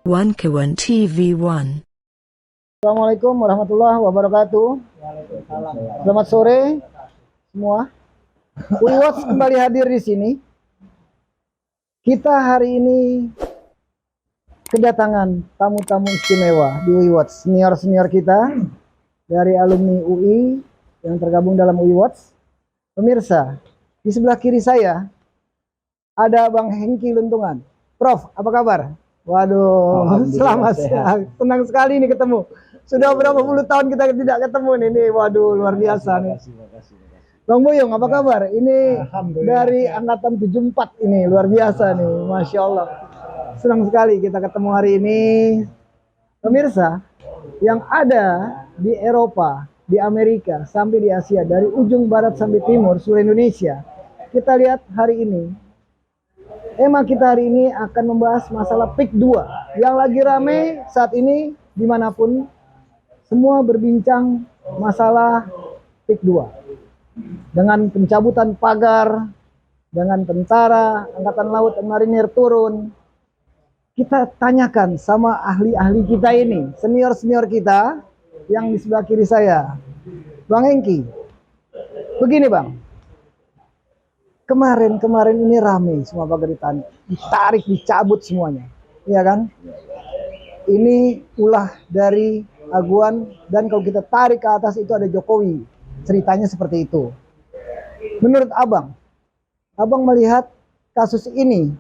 One Kawan TV1. Assalamualaikum warahmatullahi wabarakatuh. Selamat sore semua. Uiwatch kembali hadir di sini. Kita hari ini kedatangan tamu-tamu istimewa di Uiwatch, senior-senior kita dari alumni UI yang tergabung dalam Uiwatch. Pemirsa, di sebelah kiri saya ada Bang Hengki Luntungan. Prof, apa kabar? Waduh, selamat, senang sekali ini ketemu. Sudah berapa puluh tahun kita tidak ketemu nih. Waduh, luar biasa nih. Bang Boyong, apa kabar? Ini dari angkatan 74 ini, luar biasa nih, Masya Allah. Senang sekali kita ketemu hari ini. Pemirsa, yang ada di Eropa, di Amerika, sampai di Asia, dari ujung barat sampai timur, seluruh Indonesia. Kita lihat hari ini. Emang kita hari ini akan membahas masalah PIK 2 yang lagi rame saat ini dimanapun. Semua berbincang masalah PIK 2 dengan pencabutan pagar, dengan tentara Angkatan Laut dan Marinir turun. Kita tanyakan sama ahli-ahli kita ini, senior-senior kita yang di sebelah kiri saya. Bang Hengki, begini Bang. Kemarin ini rame semua pagar ditarik, dicabut semuanya, ya kan? Ini ulah dari Aguan, dan kalau kita tarik ke atas itu ada Jokowi. Ceritanya seperti itu. Menurut Abang melihat kasus ini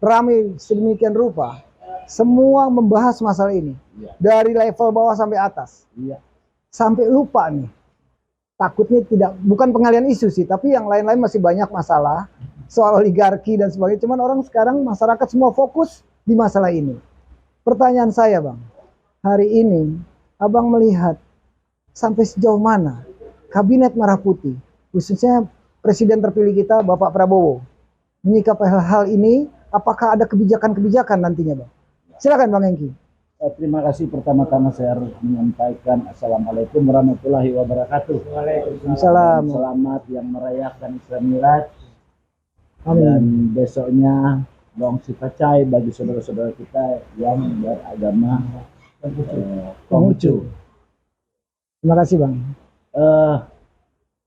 rame sedemikian rupa, semua membahas masalah ini dari level bawah sampai atas, sampai lupa nih. Takutnya bukan pengalian isu sih, tapi yang lain-lain masih banyak masalah soal oligarki dan sebagainya. Cuman orang sekarang masyarakat semua fokus di masalah ini. Pertanyaan saya Bang, hari ini Abang melihat sampai sejauh mana Kabinet Merah Putih, khususnya Presiden terpilih kita Bapak Prabowo, menyikapi hal-hal ini, apakah ada kebijakan-kebijakan nantinya Bang? Silakan Bang Hengki. Terima kasih, pertama-tama saya harus menyampaikan Assalamualaikum warahmatullahi wabarakatuh. Waalaikumsalam. Selamat yang merayakan Isra Miraj. Amin. Dan besoknya Long Sipacai bagi saudara-saudara kita yang beragama Konghucu. Terima kasih Bang.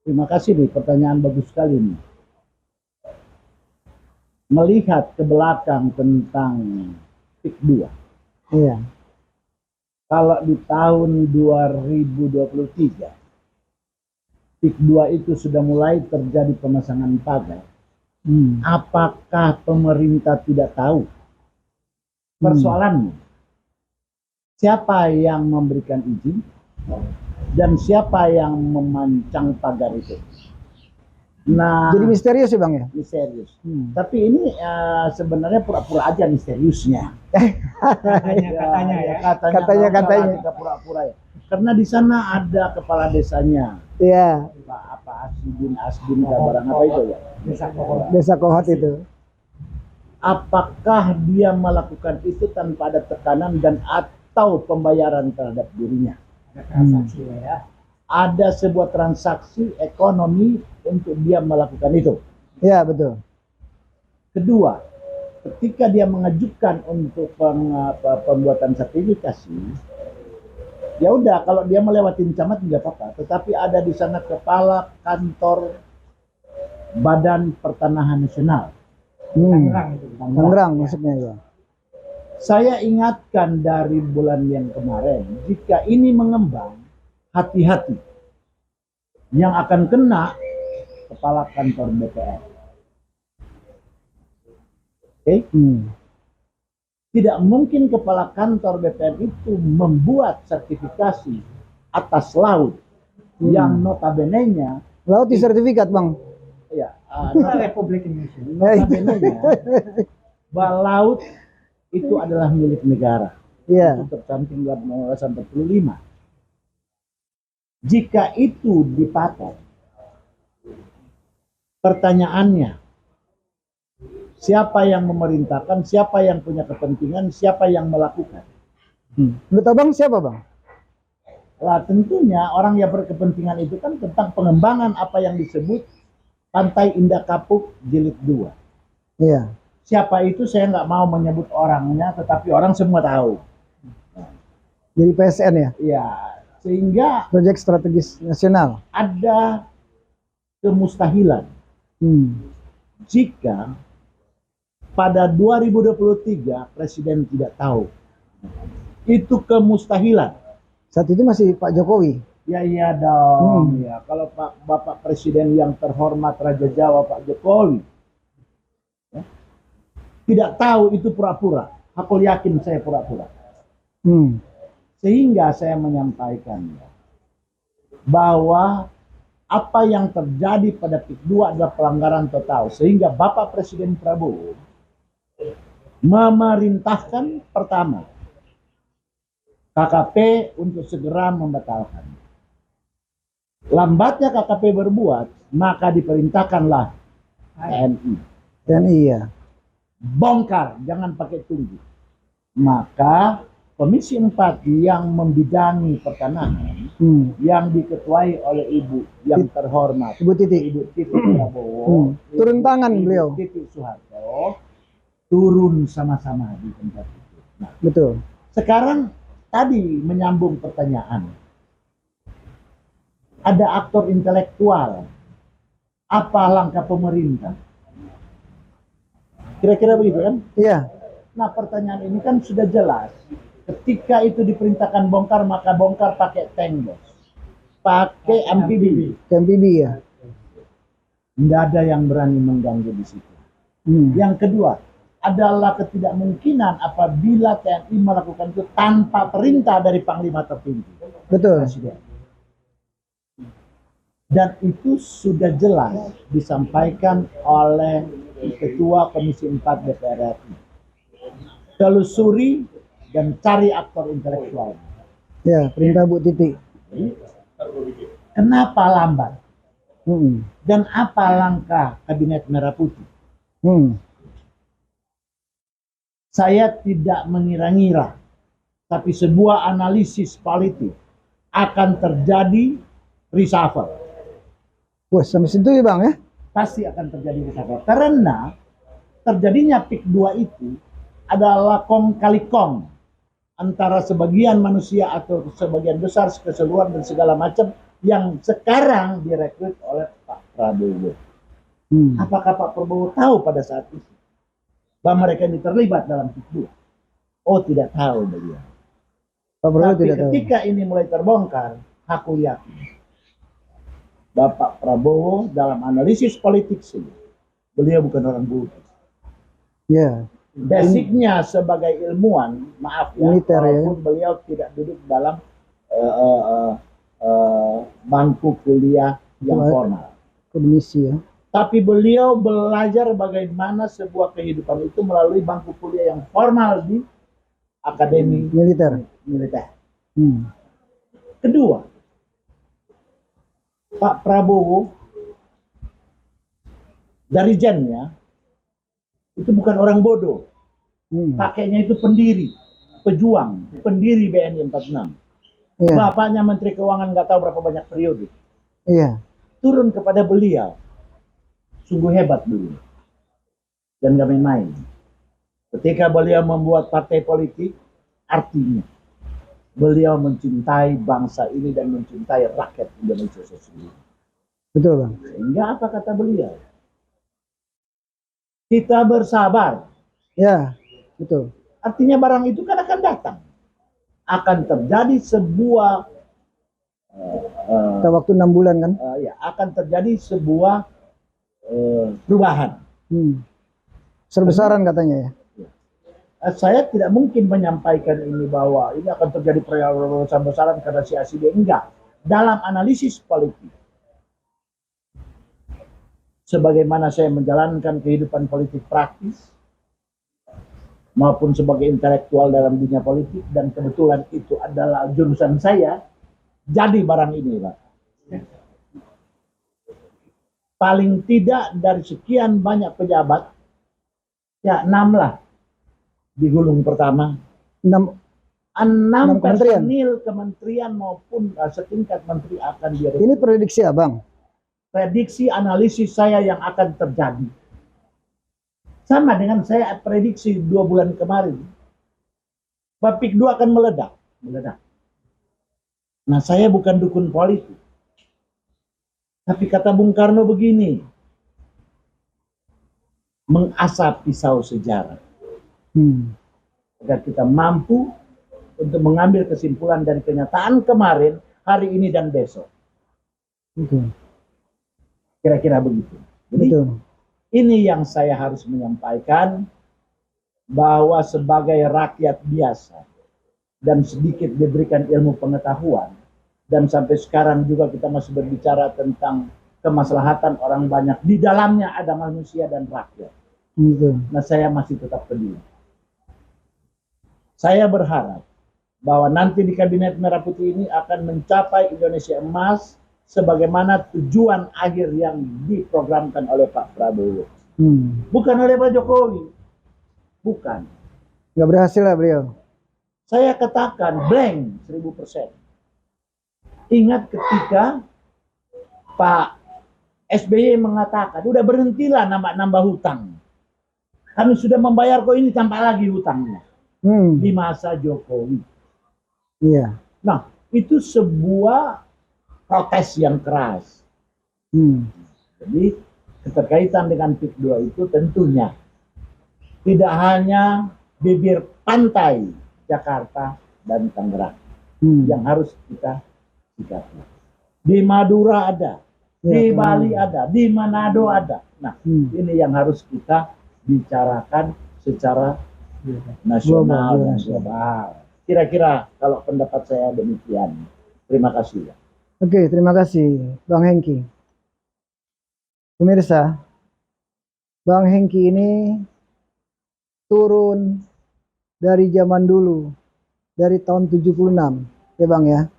Terima kasih nih, pertanyaan bagus sekali nih. Melihat ke belakang tentang PIK 2. Iya. Kalau di tahun 2023, PIK 2 itu sudah mulai terjadi pemasangan pagar. Apakah pemerintah tidak tahu? Persoalannya, siapa yang memberikan izin dan siapa yang memancang pagar itu? Nah, jadi misterius ya Bang ya? Misterius. Tapi ini sebenarnya pura-pura aja misteriusnya. Katanya kita pura-pura ya. Karena di sana ada kepala desanya. Iya. Apa Asdin barang apa itu ya? Desa Kohot itu. Apakah dia melakukan itu tanpa ada tekanan dan atau pembayaran terhadap dirinya? Ada transaksi ya. Ada sebuah transaksi ekonomi untuk dia melakukan itu. Ya betul. Kedua, ketika dia mengajukan untuk pembuatan sertifikasi, ya udah kalau dia melewati camat nggak apa-apa. Tetapi ada di sana kepala kantor Badan Pertanahan Nasional. Tangerang maksudnya ya. Saya ingatkan dari bulan yang kemarin, jika ini mengembang, hati-hati. Yang akan kena kepala kantor BPN. Oke? Tidak mungkin kepala kantor BPN itu membuat sertifikasi atas laut yang notabene-nya laut di sertifikat Bang. Ya, Republik Indonesia. Notabene-nya bahwa laut itu adalah milik negara. Iya. Itu tercantum dalam Undang-Undang 45. Jika itu dipakai, pertanyaannya, siapa yang memerintahkan, siapa yang punya kepentingan, siapa yang melakukan? Menurut Abang siapa Bang? Lah tentunya orang yang berkepentingan itu kan tentang pengembangan apa yang disebut Pantai Indah Kapuk Jilid 2. Iya. Siapa itu saya nggak mau menyebut orangnya, tetapi orang semua tahu. Jadi PSN ya, Ya, sehingga proyek strategis nasional. ada kemustahilan jika pada 2023 presiden tidak tahu. Itu kemustahilan. Saat itu masih Pak Jokowi. Ya iya dong. Ya, kalau Bapak Presiden yang terhormat Raja Jawa Pak Jokowi ya, tidak tahu, itu pura-pura. Aku yakin saya pura-pura. Sehingga saya menyampaikan ya, bahwa apa yang terjadi pada PIK 2 adalah pelanggaran total. Sehingga Bapak Presiden Prabowo memerintahkan pertama KKP untuk segera membatalkan. Lambatnya KKP berbuat, maka diperintahkanlah TNI. TNI ya. Bongkar, jangan pakai tunggu. Maka Komisi 4 yang membidangi pertanahan, yang diketuai oleh Ibu yang terhormat, Ibu Titi. Ibu Titi Prabowo, Turun tangan beliau. Titi Soeharto, turun sama-sama di tempat itu. Nah, Betul. sekarang tadi menyambung pertanyaan, ada aktor intelektual, apa langkah pemerintah? Kira-kira begitu kan? Iya. Nah, pertanyaan ini kan sudah jelas. Ketika itu diperintahkan bongkar, maka bongkar pakai tank, bos. Pakai amfibi. TMPB ya. Tidak ada yang berani mengganggu di situ. Yang kedua, adalah ketidakmungkinan apabila TNI melakukan itu tanpa perintah dari Panglima tertinggi. Betul. Presiden. Dan itu sudah jelas disampaikan oleh Ketua Komisi 4 DPR RI. Telusuri dan cari aktor intelektual. Ya, perintah Bu Titi. Kenapa lambat? Hmm. Dan apa langkah Kabinet Merah Putih? Saya tidak mengira-ngira, tapi sebuah analisis politik akan terjadi reshuffle. Wah, sampai situ ya Bang ya? Pasti akan terjadi reshuffle. Karena terjadinya PIK 2 itu adalah kong kali kong antara sebagian manusia atau sebagian besar keseluruhan dan segala macam yang sekarang direkrut oleh Pak Prabowo. Apakah Pak Prabowo tahu pada saat itu bahwa mereka ini terlibat dalam PIK 2? Oh, tidak tahu beliau. Pak Prabowo Tapi tidak tahu. ketika ini mulai terbongkar, aku yakin Bapak Prabowo dalam analisis politik sih, beliau bukan orang bodoh. Ya. Basicnya sebagai ilmuwan, maaf ya, Militer, walaupun beliau tidak duduk dalam bangku kuliah yang Betul, formal. Komisi ya. Tapi beliau belajar bagaimana sebuah kehidupan itu melalui bangku kuliah yang formal di akademi Militer. Kedua, Pak Prabowo dari gennya itu bukan orang bodoh. Kakeknya itu pendiri, pejuang, pendiri BNI 46. Iya. Bapaknya Menteri Keuangan nggak tahu berapa banyak periode. Iya. Turun kepada beliau. Sungguh hebat beliau. Dan gak main-main. Ketika beliau membuat partai politik, artinya beliau mencintai bangsa ini dan mencintai rakyat Indonesia sendiri. Betul Bang. Sehingga apa kata beliau? Kita bersabar. Ya, betul. Artinya barang itu kan akan datang. Akan terjadi sebuah Kita waktu 6 bulan kan? ya, akan terjadi sebuah perubahan. Besar-besaran katanya ya. Saya tidak mungkin menyampaikan ini bahwa ini akan terjadi perubahan besar-besaran karena si ACD. Enggak. Dalam analisis politik, sebagaimana saya menjalankan kehidupan politik praktis maupun sebagai intelektual dalam dunia politik, dan kebetulan itu adalah jurusan saya, jadi barang ini Pak. Paling tidak dari sekian banyak pejabat, ya 6 lah digulung pertama. 6 kementerian. Personil kementerian maupun setingkat menteri akan direkrut. Ini prediksi Abang. Prediksi analisis saya yang akan terjadi. Sama dengan saya prediksi 2 bulan kemarin. PIK 2 akan meledak. Nah, saya bukan dukun politik. Tapi kata Bung Karno begini, mengasah pisau sejarah. Agar kita mampu untuk mengambil kesimpulan dari kenyataan kemarin, hari ini dan besok. Kira-kira begitu. Jadi, ini yang saya harus menyampaikan, bahwa sebagai rakyat biasa dan sedikit diberikan ilmu pengetahuan, dan sampai sekarang juga kita masih berbicara tentang kemaslahatan orang banyak, di dalamnya ada manusia dan rakyat. Nah, saya masih tetap peduli. Saya berharap bahwa nanti di Kabinet Merah Putih ini akan mencapai Indonesia Emas sebagaimana tujuan akhir yang diprogramkan oleh Pak Prabowo. Bukan oleh Pak Jokowi. Bukan. Nggak berhasil lah beliau. Saya katakan blank 1000%. Ingat ketika Pak SBY mengatakan, udah berhentilah nambah hutang. Kami sudah membayar kok, ini tambah lagi hutangnya. Di masa Jokowi. Iya. Nah, itu sebuah protes yang keras. Jadi, keterkaitan dengan PIK 2 itu tentunya tidak hanya bibir pantai Jakarta dan Tangerang yang harus kita sikapi. Di Madura ada, di Bali ada, di Manado ada. Nah, ini yang harus kita bicarakan secara nasional dan global. Kira-kira kalau pendapat saya demikian. Terima kasih. Oke, terima kasih Bang Hengki. Pemirsa, Bang Hengki ini turun dari zaman dulu, dari tahun 76 ya Bang ya,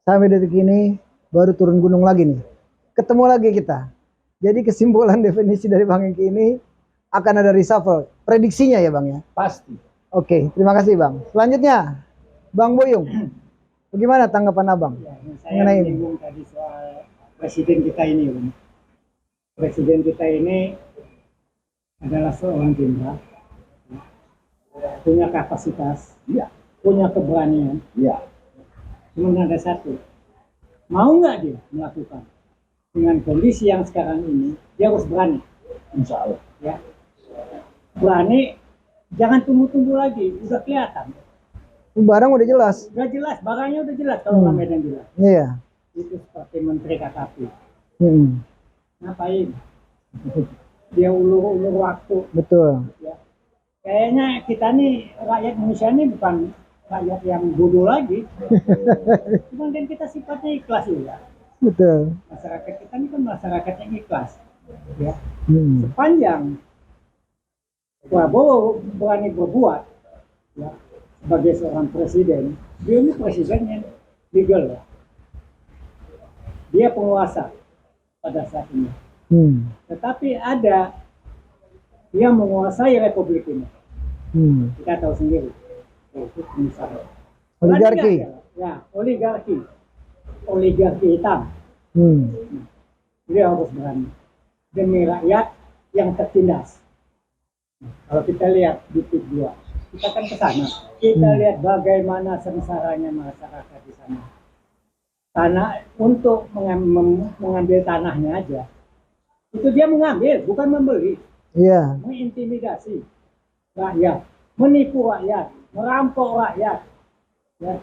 sampai detik ini baru turun gunung lagi nih, ketemu lagi kita. Jadi kesimpulan definisi dari Bang Hengki ini akan ada reshuffle, prediksinya ya Bang ya? Pasti. Oke, terima kasih Bang. Selanjutnya Bang Boyong, bagaimana tanggapan Abang? Saya menyinggung tadi soal presiden kita ini Bang. Presiden kita ini adalah seorang jenderal, punya kapasitas, punya keberanian. Cuma ada satu, mau nggak dia melakukan? Dengan kondisi yang sekarang ini, dia harus berani. Insya Allah. Ya, berani, jangan tunggu-tunggu lagi, udah kelihatan. Barang udah jelas. Udah jelas, barangnya udah jelas kalau Medan bilang. Iya. Itu seperti Menteri KKP. Ngapain? Dia ulur-ulur waktu. Betul. Ya. Kayaknya kita nih, rakyat Indonesia ini bukan rakyat yang bodoh lagi. Cuma kan kita sifatnya ikhlas ya. Betul. Masyarakat kita ini kan masyarakat yang ikhlas. Ya. Sepanjang Prabowo berani berbuat ya, sebagai seorang presiden, dia ini presiden yang legal ya. Dia penguasa pada saat ini. Tetapi ada yang menguasai republik ini. Kita tahu sendiri. Yaitu misalnya Oligarki. Ya, oligarki hitam. Dia harus berani demi rakyat yang tertindas. Kalau kita lihat di PIK 2, kita kan ke sana. Kita lihat bagaimana sengsaranya masyarakat di sana. Tanah untuk mengambil tanahnya aja. Itu dia mengambil, bukan membeli. Iya. Mengintimidasi rakyat, menipu rakyat, merampok rakyat. Ya.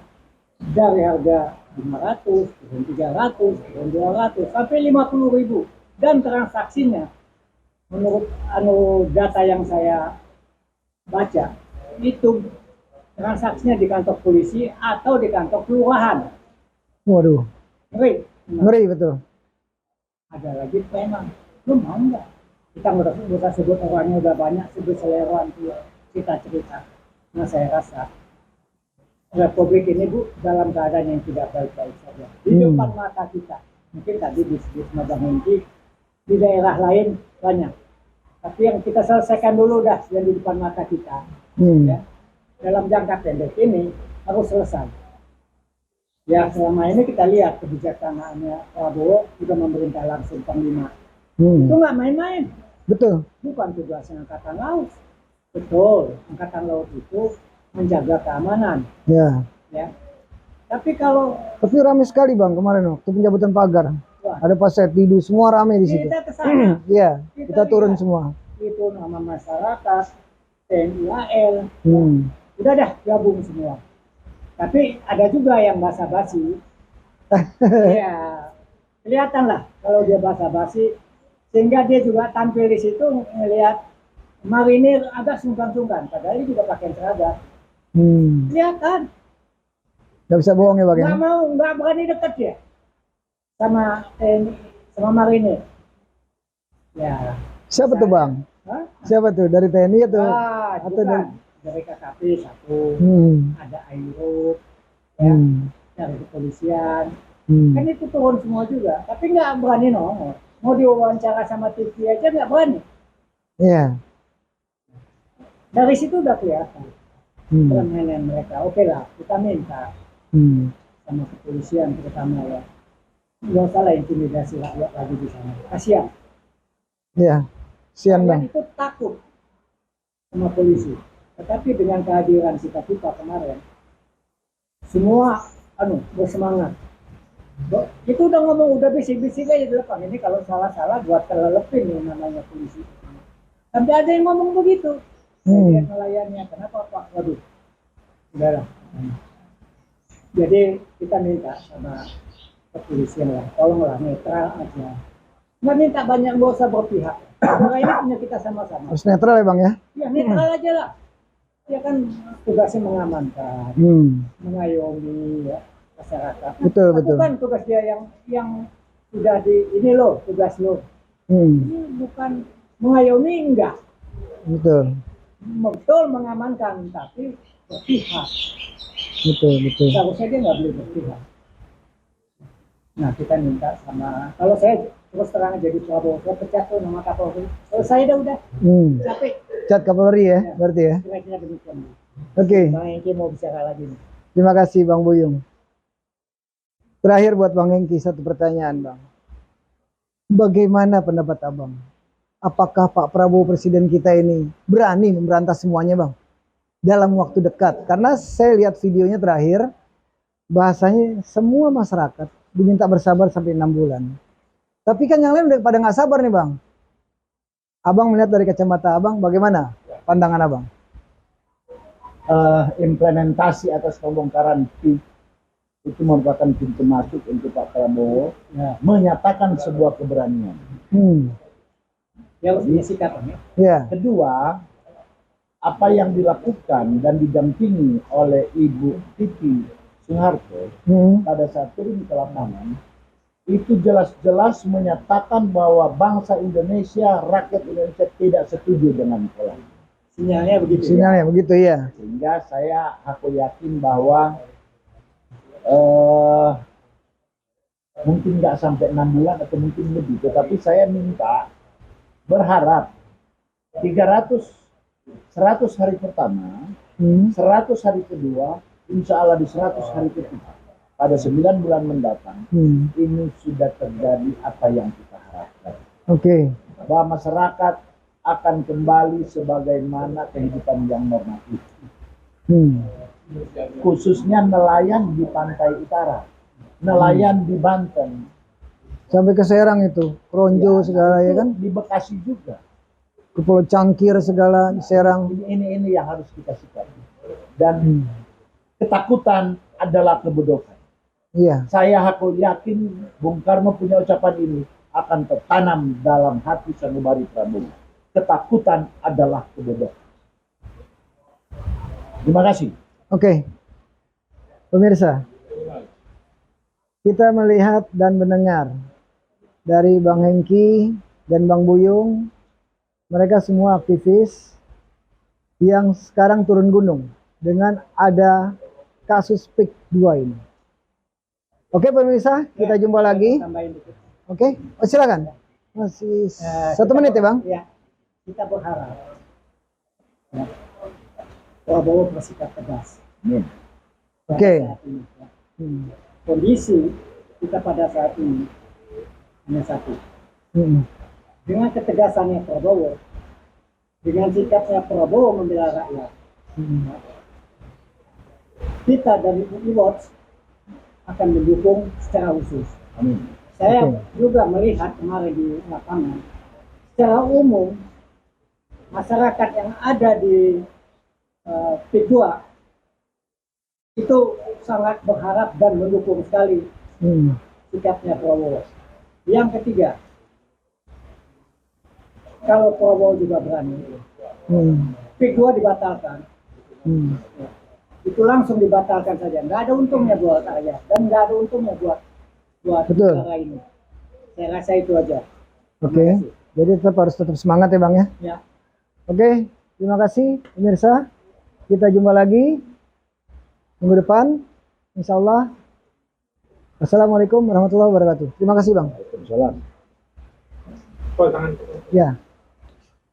Dari harga 500, turun 300, turun 200, sampai 50.000. Dan transaksinya, menurut data yang saya baca, itu transaksinya di kantor polisi atau di kantor kelurahan. Waduh. Ngeri. Ngeri betul. Ada lagi preman. Lu mau nggak? Kita nggak usah sebut orangnya udah banyak, sebut seleran kita cerita. Nah saya rasa Republik ini Bu dalam keadaan yang tidak baik-baik saja. Di depan mata kita. Mungkin tadi di Madang Hengki, di daerah lain banyak. Tapi yang kita selesaikan dulu dah yang di depan mata kita. Ya. Dalam jangka pendek ini harus selesai. Ya selama ini kita lihat kebijakannya Prabowo juga memerintah langsung Panglima. Itu nggak main-main. Betul. bukan tugasnya Angkatan Laut. Betul, Angkatan Laut itu menjaga keamanan, Ya. ya. Tapi kalau Tapi ramai sekali Bang kemarin waktu pencabutan pagar. wah, Ada Pasar Tidu, semua ramai di situ. kita ke sana, Iya, kita turun lihat, semua. itu nama masyarakat, TNI AL, udah dah gabung semua. Tapi ada juga yang basa-basi. Ya, kelihatan lah kalau dia basa-basi, sehingga dia juga tampil di situ melihat marinir agak sungkan-sungkan, padahal dia juga pakai seragam. Kelihatan, Gak bisa bohong ya Bang ya? nggak berani dekat ya sama TNI, sama marinir. Ya. Siapa tuh Bang? Hah? Siapa tuh? Dari TNI atau? Atau bukan. dari KKP satu, ada Aero, ya, dari kepolisian. Kan itu turun semua juga, tapi nggak berani nongol. Mau diwawancara sama TV aja nggak berani. Iya. Dari situ udah kelihatan permainan mereka. Oke lah, kita minta sama kepolisian terutama ya, nggak usah lah intimidasi rakyat lagi di sana. Kasihan. Iya. Sian Bang. Itu takut sama polisi. Tetapi dengan kehadiran si Kapita kemarin, semua bersemangat. Itu udah ngomong, udah bisik-bisik aja di depan. Ini kalau salah-salah buat kelelepin yang namanya polisi. Sampai ada yang ngomong begitu. Lihat nelayannya, kenapa Pak? Waduh, udahlah. Jadi kita minta sama kepolisian lah, tolonglah netral aja. Nggak minta banyak, nggak usah berpihak. Negara ini punya kita sama-sama. Harus netral ya Bang ya? Ya netral aja lah. Dia kan tugasnya mengamankan, mengayomi ya, masyarakat. Betul, betul. Bukan tugas dia yang sudah ini loh, tugas lo. Ini bukan mengayomi, enggak. Betul. Betul mengamankan, tapi berpihak. Betul. Seharusnya dia nggak boleh berpihak. Nah kita minta sama, kalau saya terus terang jadi Prabowo, saya pecat tuh nama Kapolri. Selesai udah. Capek. Cat Kapolri ya, berarti ya. Kira-kira demikian. Oke. Bang Hengki mau bicara lagi nih. Terima kasih Bang Buyung. Terakhir buat Bang Hengki satu pertanyaan Bang. Bagaimana pendapat Abang? Apakah Pak Prabowo presiden kita ini berani memberantas semuanya Bang? Dalam waktu dekat. Karena saya lihat videonya terakhir, bahasanya semua masyarakat diminta bersabar sampai 6 bulan. Tapi kan yang lain udah pada nggak sabar nih Bang. Abang melihat dari kacamata Abang, bagaimana pandangan Abang? Implementasi atas pembongkaran PIK itu merupakan pintu masuk untuk Pak Prabowo menyatakan sebuah keberanian. Ya harus punya sikap. Ya. Kedua, apa yang dilakukan dan didampingi oleh Ibu Titi Soeharto pada saat turun ke lapangan itu jelas-jelas menyatakan bahwa bangsa Indonesia, rakyat Indonesia tidak setuju dengan pola. Sinyalnya begitu. Sinyalnya begitu ya. Sehingga aku yakin bahwa mungkin nggak sampai 6 bulan atau mungkin lebih, tetapi saya berharap 100 hari pertama, 100 hari kedua, insya Allah di 100 hari ketiga, pada 9 bulan mendatang, ini sudah terjadi apa yang kita harapkan. Bahwa masyarakat akan kembali sebagaimana kehidupan yang normatif. Khususnya nelayan di pantai utara, nelayan di Banten. Sampai ke Serang itu, Kronjo segala ya kan? Di Bekasi juga. Ke Pulau Cangkir segala, Serang. Ini yang harus kita sikapi. Dan ketakutan adalah kebodohan. Iya. Saya yakin Bung Karno punya ucapan ini akan tertanam dalam hati sanubari Prabowo. Ketakutan adalah kebodohan. Terima kasih. Oke. Pemirsa, kita melihat dan mendengar dari Bang Hengki dan Bang Buyung, mereka semua aktivis yang sekarang turun gunung dengan ada kasus PIK 2 ini. Oke pemirsa, kita jumpa lagi. Oke, silakan. Masih 1 menit ya Bang? Ya, kita berharap Prabowo bersikap tegas. Oke. Kondisi kita pada saat ini hanya satu. dengan ketegasannya Prabowo, dengan sikapnya Prabowo membela rakyat, kita dari UI Watch akan mendukung secara khusus. Amin. Saya Oke. juga melihat kemarin di lapangan, secara umum masyarakat yang ada di P2 itu sangat berharap dan mendukung sekali sikapnya Prabowo. Yang ketiga, kalau Prabowo juga berani, P2 dibatalkan, itu langsung dibatalkan saja. Nggak ada untungnya buat rakyat dan nggak ada untungnya buat Betul. negara ini. Saya rasa itu aja. Oke. Jadi harus tetap semangat ya Bang ya. Ya. Oke, terima kasih pemirsa. Kita jumpa lagi minggu depan, insya Allah. Assalamualaikum warahmatullahi wabarakatuh. Terima kasih Bang. Waalaikumsalam. Ya.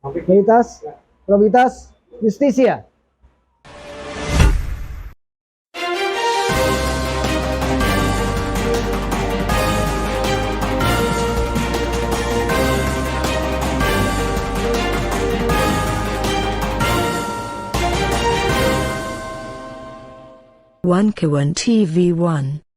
Veritas, Probitas, Justisia. One Kawan TV 1.